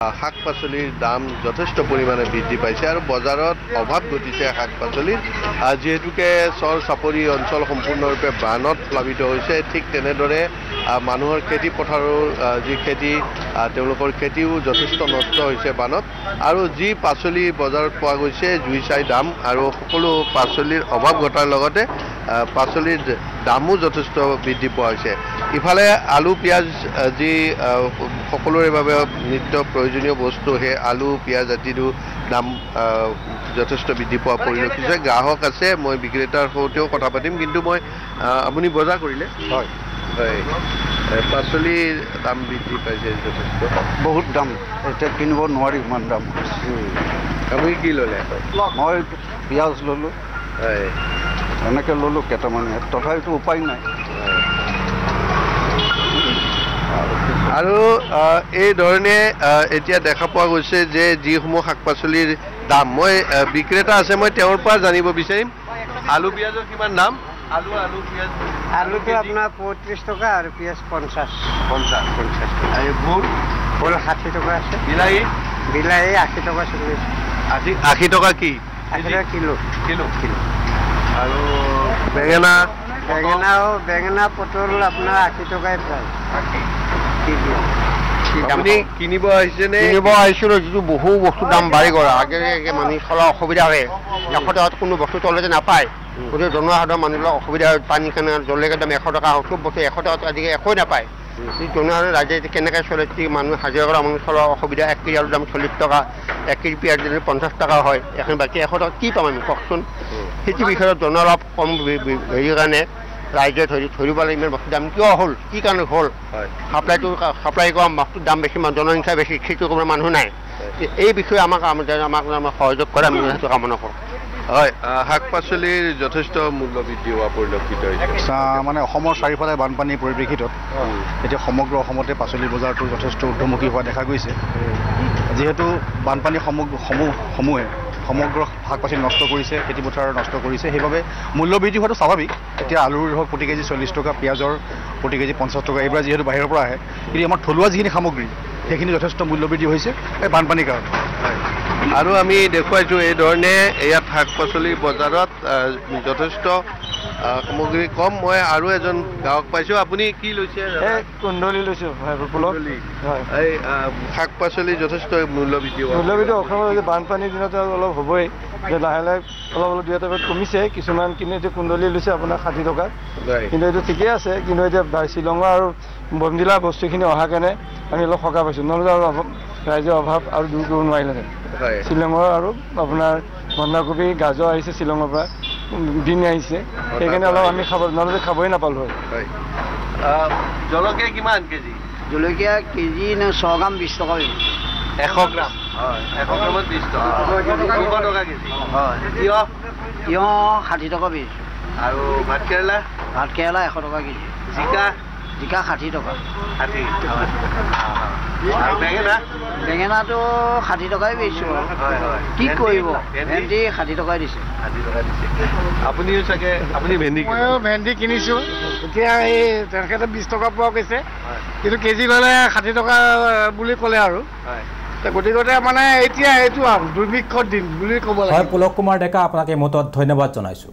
শাক-পাচলিৰ দাম যথেষ্ট পৰিমাণে বৃদ্ধি পাইছে আৰু বজাৰত অভাৱ ঘটিছে শাক-পাচলিৰ যেহেতুকে চৰ চাপৰি অঞ্চল সম্পূৰ্ণৰূপে বানত প্লাবিত হৈছে ঠিক তেনেদৰে মানুহৰ খেতি পথাৰৰ যি খেতি তেওঁলোকৰ খেতিও যথেষ্ট নষ্ট হৈছে বানত আৰু যি পাচলি বজাৰত পোৱা গৈছে জুই চাই দাম আৰু সকলো পাচলিৰ অভাৱ ঘটাৰ লগতে পাচলিৰ দামো যথেষ্ট বৃদ্ধি পোৱা হৈছে ইফালে আলু পিঁয়াজ যি সকলোৰে বাবে নিত্য প্ৰয়োজনীয় বস্তু হে আলু পিঁয়াজ আদিৰো দাম যথেষ্ট বৃদ্ধি পোৱা পৰিলক্ষিত হৈছে গ্ৰাহক আছে মই বিক্ৰেতাৰ সৈতেও কথা পাতিম কিন্তু মই আপুনি বজাৰ কৰিলে হয় হয় পাচলিৰ দাম বৃদ্ধি পাইছে যথেষ্ট বহুত দাম এতিয়া কিনিব নোৱাৰি ইমান দাম আপুনি কি ল'লে মই পিঁয়াজ ল'লোঁ হয় এনেকৈ ল'লোঁ কেইটামান তথাপিতো উপায় নাই আৰু এই ধৰণে এতিয়া দেখা পোৱা গৈছে যে যিসমূহ শাক-পাচলিৰ দাম মই বিক্ৰেতা আছে মই তেওঁৰ পৰা জানিব বিচাৰিম আলু পিঁয়াজৰ কিমান দাম আলু পিঁয়াজ আলুটো আপোনাৰ 35 টকা আৰু পিঁয়াজ 50 আৰু ভোল 60 টকা আছে বিলাহী 80 টকা চলি আছে 80 টকা কি 80 টকা কিলো আৰু বেঙেনা পটল আপোনাৰ 80 টকাই প্ৰায় আপুনি কিনিব আহিছেনে কিনিব আহিছিলোঁ যিটো বহু বস্তুৰ দাম বাঢ়ি গ'ল আগে মানুহ চলা অসুবিধা হয় 100 টকাত কোনো বস্তু তলতে নাপায় গতিকে জনসাধাৰণৰ মানুহবিলাক অসুবিধা হয় পানী কাৰণে জলকীয়াৰ দাম 100 টকা চব বস্তু 100 টকাত আজিকালি একোৱে নাপায় জনসাধাৰণ ৰাইজে কেনেকৈ চলে মানুহ হাজিৰা কৰা মানুহ চলা অসুবিধা 1 কেজি আলুৰ দাম 40 টকা 1 কেজি পিঁয়াজ যদি 50 টকা হয় এখন বাকী 100 টকা কি পাম আমি কওকচোন সেইটো বিষয়ত জনলাভ কম হেৰিৰ কাৰণে ৰাইজে ধৰিব লাগে ইমান বস্তুৰ দাম কিয় হ'ল কি কাৰণে হ'ল চাপ্লাই কৰা বস্তুৰ দাম বেছি জনসংখ্যা বেছি সেইটো কৰিবলৈ মানুহ নাই এই বিষয়ে আমাক সহযোগ কৰে আমি সেইটো কামনা কৰোঁ হয় শাক-পাচলিৰ যথেষ্ট মূল্য বৃদ্ধি হোৱা পৰিলক্ষিত হৈছে মানে অসমৰ চাৰিওফালে বানপানীৰ পৰিপ্ৰেক্ষিতত এতিয়া সমগ্ৰ অসমতে পাচলিৰ বজাৰটো যথেষ্ট ঊৰ্ধমুখী হোৱা দেখা গৈছে যিহেতু বানপানী সমূহে সমগ্ৰ শাক-পাচলি নষ্ট কৰিছে খেতিপথাৰ নষ্ট কৰিছে সেইবাবে মূল্য বৃদ্ধি হোৱাটো স্বাভাৱিক এতিয়া আলুৰ হওক প্ৰতি কেজি 40 টকা পিঁয়াজৰ প্ৰতি কেজি 50 টকা এইবাৰ যিহেতু বাহিৰৰ পৰা আহে কিন্তু আমাৰ থলুৱা যিখিনি সামগ্ৰী সেইখিনি যথেষ্ট মূল্য বৃদ্ধি হৈছে এই বানপানীৰ কাৰণে আৰু আমি দেখুৱাইছোঁ এই ধৰণে ইয়াত শাক-পাচলিৰ বজাৰত যথেষ্ট সামগ্ৰী কম মই আৰু এজন গ্ৰাহক পাইছোঁ আপুনি কি লৈছে কুন্দলি লৈছোঁ এই শাক-পাচলি যথেষ্ট মূল্য বৃদ্ধি অসমত বানপানীৰ দিনত অলপ হ'বই যে লাহে লাহে অলপ 2 টকাত কমিছে কিছুমান কিন্তু এতিয়া কুন্দলি লৈছে আপোনাৰ 60 টকাত কিন্তু এইটো ঠিকেই আছে কিন্তু এতিয়া শ্বিলঙৰ আৰু বমদিলা বস্তুখিনি অহা কাৰণে আমি অলপ সকাহ পাইছোঁ নহ'লে আৰু ৰাইজৰ অভাৱ আৰু দূৰ কৰিব নোৱাৰিলেহেঁতেন শ্বিলঙৰ আৰু আপোনাৰ বন্ধাকবি গাজৰ আহিছে শ্বিলঙৰ পৰা দিন আহিছে সেইকাৰণে অলপ আমি নহ'লে খাবই নাপালোঁ হয় জলকীয়া কিমান কেজি জলকীয়া কেজি 100 গ্ৰাম 20 টকা 100 গ্ৰাম হয় 100 গ্ৰামত 20 টকা 200 টকা কেজি হয় তিয়হ 60 টকা বেছ আৰু ভাতকেৰেলা 100 টকা কেজি জিকা 60 টকা 60 আৰু বেঙেনাটো 60 টকাই বেছিছোঁ কি কৰিব ভেন্দি 60 টকাই দিছে আপুনিও চাগে আপুনি ভেন্দি কিনিছোঁ এতিয়া এই তেখেতে 20 টকা পোৱা গৈছে কিন্তু কেজি ল'লে 60 টকা বুলি ক'লে আৰু গতিকে মানে এতিয়া এইটো দুৰ্ভিক্ষৰ দিন বুলি ক'ব লাগে পুলক কুমাৰ ডেকা আপোনাক এই মুহূৰ্তত ধন্যবাদ জনাইছোঁ।